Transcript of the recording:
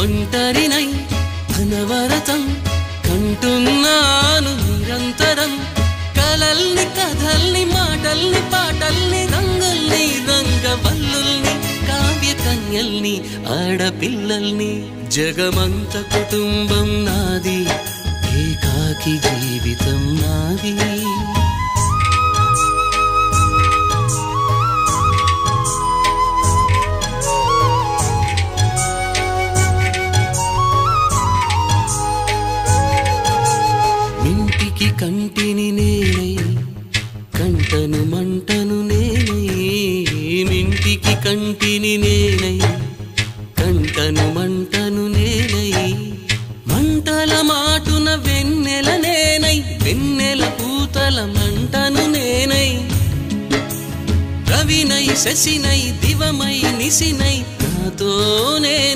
ఒంటరినై అనవరతం కంటున్నాను నిరంతరం కలల్ని కథల్ని మాటల్ని పాటల్ని రంగుల్ని రంగవల్లుల్ని కావ్య కన్యల్ని ఆడపిల్లల్ని జగమంత కుటుంబం నాది ఏకాకి జీవితం నాది ఇంటికి కంటిని నేనై కంటను మంటను నేనై ఇంటికి కంటిని నేనై కంటను మంటను నేనై మంటల మాటున వెన్నెల నేనై వెన్నెల పూతల మంటను నేనై రవినై శశినై దివమై నిశినై నాతో నేను